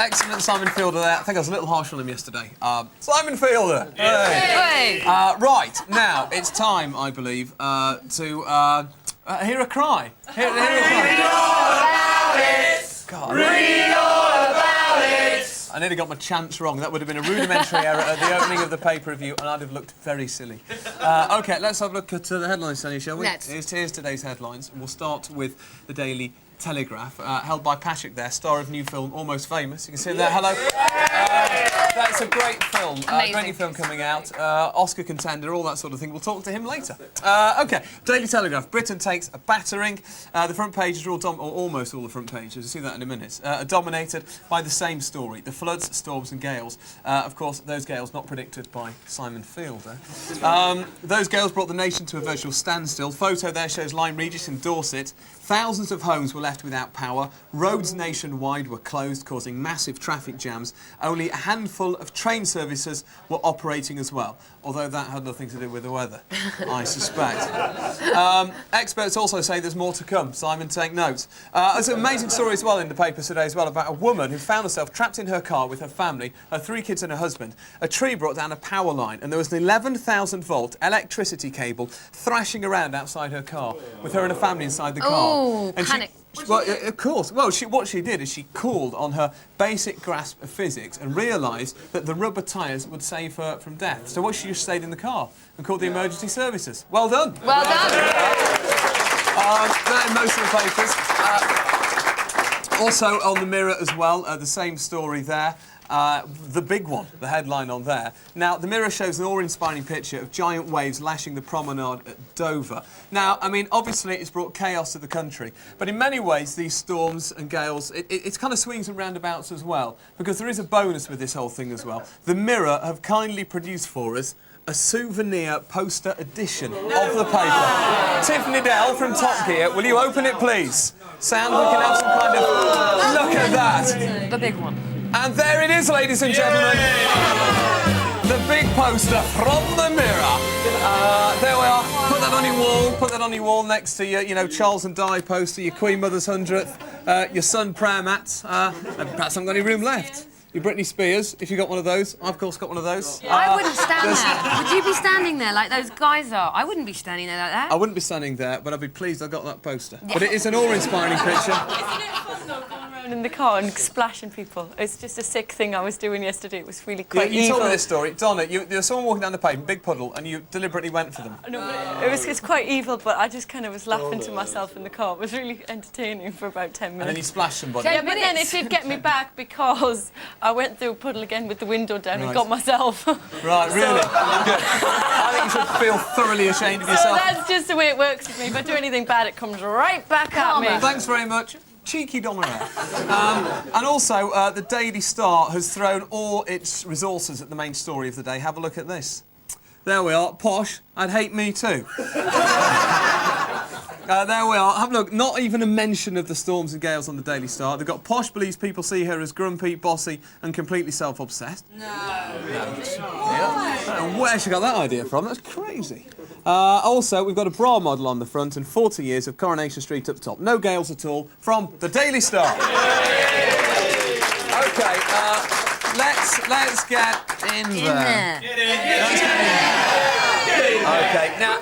Excellent Simon Fielder there. I think I was a little harsh on him yesterday. Simon Fielder! Hey. Right, now, it's time, I believe, to hear a cry. Hear a cry. God. Read all about it! I nearly got my chants wrong. That would have been a rudimentary error at the opening of the paper review, and I'd have looked very silly. OK, let's have a look at the headlines, Tania, shall we? Let's. Here's today's headlines. We'll start with the Daily Telegraph, held by Patrick there, star of new film Almost Famous. You can see him there. Hello. That's a great film. Great new film coming out. Oscar contender, all that sort of thing. We'll talk to him later. OK, Daily Telegraph. Britain takes a battering. The front pages are all or almost all the front pages. You'll see that in a minute. Are dominated by the same story: the floods, storms, and gales. Of course, those gales not predicted by Simon Fielder. Those gales brought the nation to a virtual standstill. Photo there shows Lyme Regis in Dorset. Thousands of homes were left without power. Roads nationwide were closed, causing massive traffic jams. Only a handful of train services were operating as well, although that had nothing to do with the weather, I suspect. Experts also say there's more to come. Simon, take notes. There's an amazing story as well in the paper today as well about a woman who found herself trapped in her car with her family, her 3 kids and her husband. A tree brought down a power line and there was an 11,000-volt electricity cable thrashing around outside her car with her and her family inside the car. Oh, panic. Well, of course. Well, what she did is she called on her basic grasp of physics and realised that the rubber tyres would save her from death. So she just stayed in the car and called the emergency services. Well done. Well done. That in most of the papers. Also on the Mirror as well, the same story there. The big one, the headline on there. Now, the Mirror shows an awe-inspiring picture of giant waves lashing the promenade at Dover. Now, I mean, obviously it's brought chaos to the country, but in many ways these storms and gales, it's kind of swings and roundabouts as well, because there is a bonus with this whole thing as well. The Mirror have kindly produced for us a souvenir poster edition of the paper. Tiffany Dell from Top Gear, will you open it, please? Sound, we can have some kind of... Look at that! The big one. And there it is, ladies and gentlemen. The big poster from the Mirror. There we are. Put that on your wall. Put that on your wall next to your, Charles and Di poster, your Queen Mother's 100th, your son prayer mats. Perhaps I haven't got any room left. Your Britney Spears, if you got one of those. I've, of course, got one of those. I wouldn't stand there. Would you be standing there like those guys are? I wouldn't be standing there like that. I wouldn't be standing there, but I'd be pleased I got that poster. Yeah. But it is an awe-inspiring picture. In the car and splashing people. It's just a sick thing I was doing yesterday. It was really quite evil. You told me this story. Donna, there was someone walking down the pavement, big puddle, and you deliberately went for them. No, but it's quite evil, but I just kind of was laughing to myself in the car. It was really entertaining for about 10 minutes. And then you splashed somebody. Yeah, but then it did get me back because I went through a puddle again with the window down and got myself. Right, really? Good. I think you should feel thoroughly ashamed of yourself. So that's just the way it works with me. If I do anything bad, it comes right back at me. Thanks very much. Cheeky Donna. And also, the Daily Star has thrown all its resources at the main story of the day. Have a look at this. There we are. Posh. I'd hate me too. There we are. Have a look. Not even a mention of the storms and gales on the Daily Star. They've got Posh believes people see her as grumpy, bossy and completely self-obsessed. No. Yeah. Where she got that idea from? That's crazy. Also, we've got a bra model on the front and 40 years of Coronation Street up top. No gales at all from the Daily Star. OK, let's get in there. OK, now,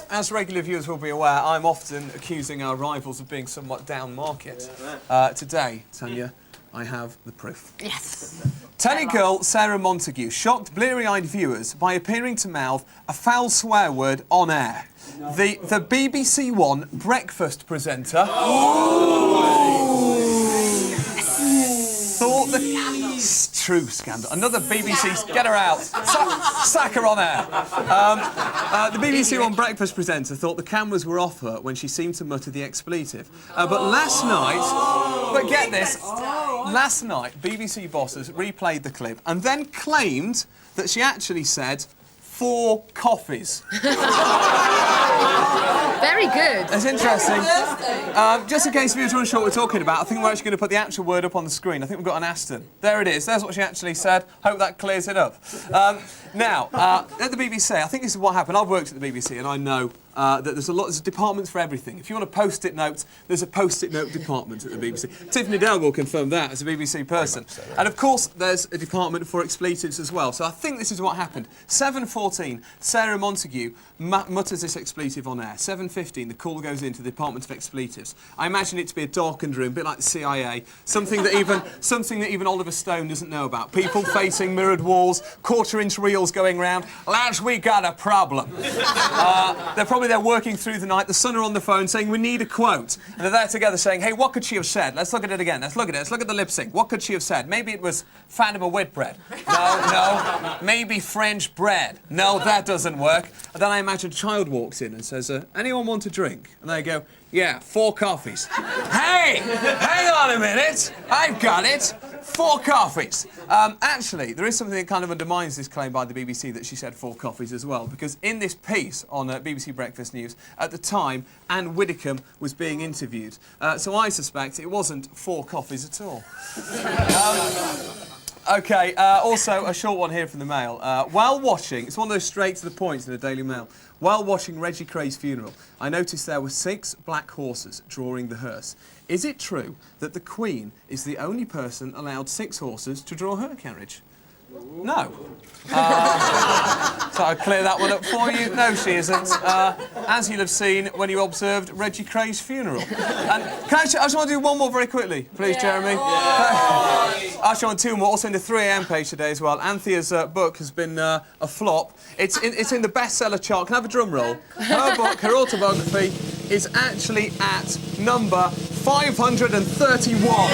as regular viewers will be aware, I'm often accusing our rivals of being somewhat down market. Today, Tania, I have the proof. Yes. Tenny girl Sarah Montague shocked bleary-eyed viewers by appearing to mouth a foul swear word on air. No. The BBC One breakfast presenter thought the true scandal. Another BBC get her out. Sack her on air. The BBC One breakfast presenter thought the cameras were off her when she seemed to mutter the expletive. But last night, but get this. Last night, BBC bosses replayed the clip and then claimed that she actually said 4 coffees. Very good. That's interesting. Just in case viewers weren't sure what we're talking about, I think we're actually going to put the actual word up on the screen. I think we've got an Aston. There it is. There's what she actually said. Hope that clears it up. Now, at the BBC, I think this is what happened. I've worked at the BBC and I know that there's departments for everything. If you want a post-it note, there's a post-it note department at the BBC. Tiffany Dale will confirm that as a BBC person. So, and of course, there's a department for expletives as well. So I think this is what happened. 7:14, Sarah Montague mutters this expletive on air. 7:15, the call goes into the Department of Expletives. I imagine it to be a darkened room, a bit like the CIA, something that even Oliver Stone doesn't know about. People facing mirrored walls, quarter-inch reels going round. Lads, we got a problem. They're probably there working through the night. The Sun are on the phone saying, we need a quote. And they're there together saying, hey, what could she have said? Let's look at it again. Let's look at it. Let's look at the lip sync. What could she have said? Maybe it was Fatima Whitbread. No. Maybe French bread. No, that doesn't work. And then I imagine a child walks in and says, anyone want a drink? And they go, yeah, 4 coffees. Hey, hang on a minute. I've got it. 4 coffees. Actually, there is something that kind of undermines this claim by the BBC that she said 4 coffees as well, because in this piece on BBC Breakfast News, at the time, Anne Widdecombe was being interviewed. So I suspect it wasn't 4 coffees at all. OK, also a short one here from the Mail. While watching, it's one of those straight to the points in the Daily Mail. While watching Reggie Cray's funeral, I noticed there were 6 black horses drawing the hearse. Is it true that the Queen is the only person allowed 6 horses to draw her carriage? No. So I'll clear that one up for you. No, she isn't. As you'll have seen when you observed Reggie Cray's funeral. And I just want to do one more very quickly, please, Jeremy. I actually want 2 more. Also in the 3 AM page today as well. Anthea's book has been a flop. It's in the bestseller chart. Can I have a drum roll? Her book, her autobiography, is actually at number 531.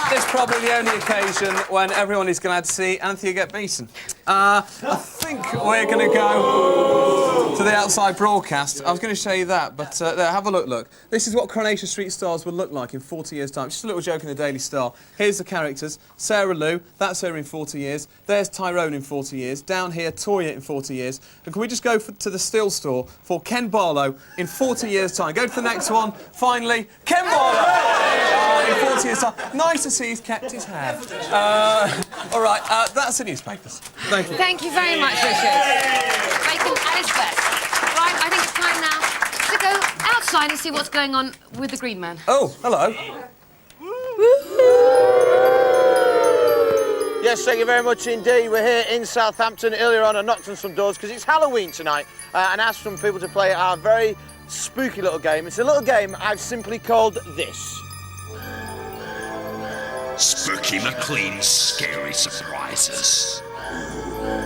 This probably the only occasion when everyone is glad to see Anthea get beaten. I think we're going to go to the outside broadcast. I was going to show you that, but there, have a look. This is what Coronation Street stars would look like in 40 years' time. Just a little joke in the Daily Star. Here's the characters. Sarah Lou, that's her in 40 years. There's Tyrone in 40 years. Down here, Toya in 40 years. And can we just go to the still store for Ken Barlow in 40 years' time? Go to the next one. Finally, Ken Barlow in 40 years' time. Nice to see he's kept his hair. All right, that's the newspapers. Thank you. Thank you very much, Richard. Bacon at its best. Right, I think it's time now to go outside and see what's going on with the Green Man. Oh, hello. Yes, thank you very much indeed. We're here in Southampton. Earlier on, I knocked on some doors because it's Halloween tonight and asked some people to play our very spooky little game. It's a little game I've simply called this. Spooky McLean's Scary Surprises.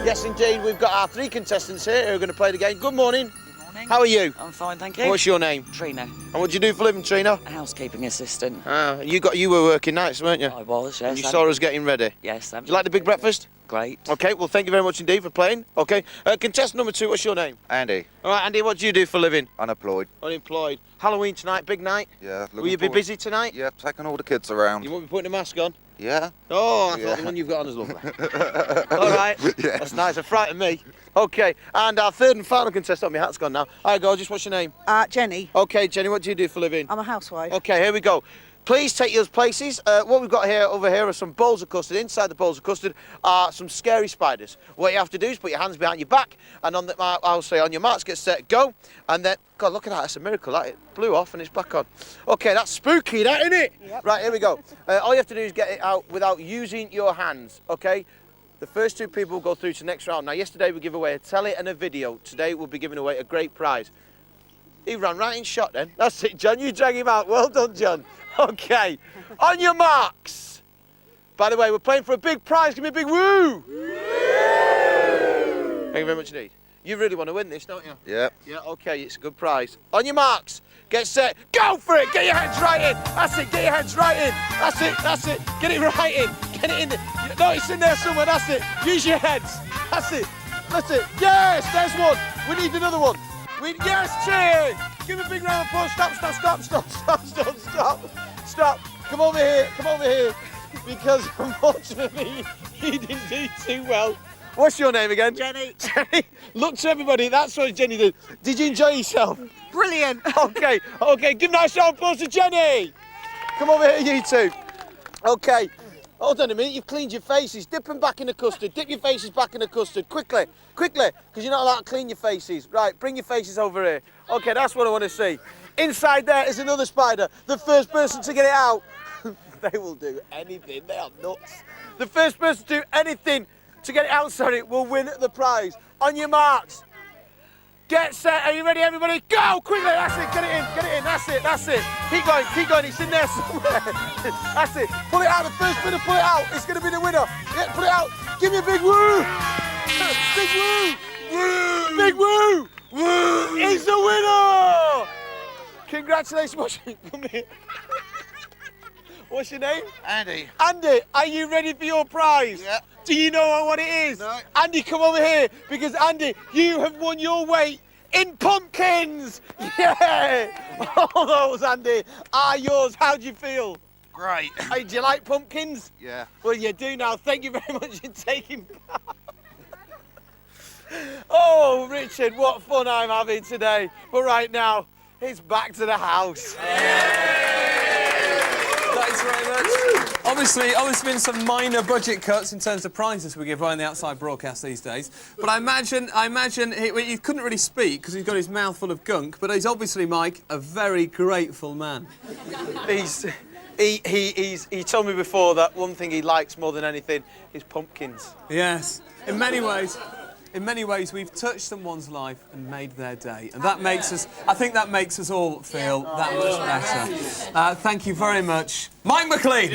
Yes, indeed. We've got our 3 contestants here who are going to play the game. Good morning. Good morning. How are you? I'm fine, thank you. What's your name? Trina. And what do you do for a living, Trina? A housekeeping assistant. You were working nights, weren't you? I was, yes. And you saw us getting ready. Yes. Do you like the big breakfast? Great. OK, well, thank you very much indeed for playing. OK, contestant number 2, what's your name? Andy. All right, Andy, what do you do for a living? Unemployed. Unemployed. Halloween tonight, big night. Yeah. Will you be busy tonight? Yeah, taking all the kids around. You won't be putting a mask on? Yeah. Oh, I thought the one you've got on is lovely. All right. Yeah. That's nice. It frightened me. OK, and our 3rd and final contestant, my hat's gone now. All right, gorgeous, what's your name? Jenny. OK, Jenny, what do you do for a living? I'm a housewife. OK, here we go. Please take your places. What we've got over here are some bowls of custard. Inside the bowls of custard are some scary spiders. What you have to do is put your hands behind your back, and I'll say on your marks, get set, go, and then, God, look at that, it's a miracle. That it blew off and it's back on. OK, that's spooky, that, isn't it? Yep. Right, here we go. All you have to do is get it out without using your hands, OK? The first 2 people will go through to the next round. Now, yesterday we gave away a telly and a video. Today we'll be giving away a great prize. He ran right in shot then. That's it, John. You drag him out. Well done, John. OK. On your marks. By the way, we're playing for a big prize. Give me a big woo. Thank you very much indeed. You really want to win this, don't you? Yep. Yeah, OK. It's a good prize. On your marks. Get set. Go for it. Get your hands right in. That's it. Get your hands right in. That's it. That's it. Get it right in. Get it in there. No, it's in there somewhere. That's it. Use your heads. That's it. That's it. Yes, there's one. We need another one. Yes, cheers! Give a big round of applause. Stop. Come over here. Because unfortunately, he didn't do too well. What's your name again? Jenny. Jenny, look to everybody. That's what Jenny did. Did you enjoy yourself? Brilliant. OK. Give a nice round of applause to Jenny. Come over here, you 2. OK. Hold on a minute, you've cleaned your faces. Dip them back in the custard. Dip your faces back in the custard. Quickly, quickly, because you're not allowed to clean your faces. Right, bring your faces over here. OK, that's what I want to see. Inside there is another spider. The first person to get it out, they will do anything. They are nuts. The first person to do anything to get it out, sorry, will win the prize. On your marks. Get set. Are you ready, everybody? Go! Quickly, that's it. Get it in, get it in. That's it, that's it. Keep going. It's in there somewhere. That's it. Pull it out. The first winner, pull it out. It's going to be the winner. Yeah, pull it out. Give me a big woo. Big woo. Woo. Big woo. Woo. He's the winner. Congratulations. Come here. What's your name? Andy. Andy, are you ready for your prize? Yeah. Do you know what it is? No. Andy, come over here, because Andy, you have won your weight in pumpkins! Yeah! All those, Andy, are yours. How do you feel? Great. Hey, do you like pumpkins? Yeah. Well, you do now. Thank you very much for taking part. Oh, Richard, what fun I'm having today. But right now, it's back to the house. Thanks very much. Obviously, been some minor budget cuts in terms of prizes we give away on the outside broadcast these days. But I imagine he couldn't really speak because he's got his mouth full of gunk. But he's obviously, Mike, a very grateful man. He told me before that one thing he likes more than anything is pumpkins. Yes, in many ways, we've touched someone's life and made their day, and that makes us. I think that makes us all feel that much better. Thank you very much, Mike Mclean.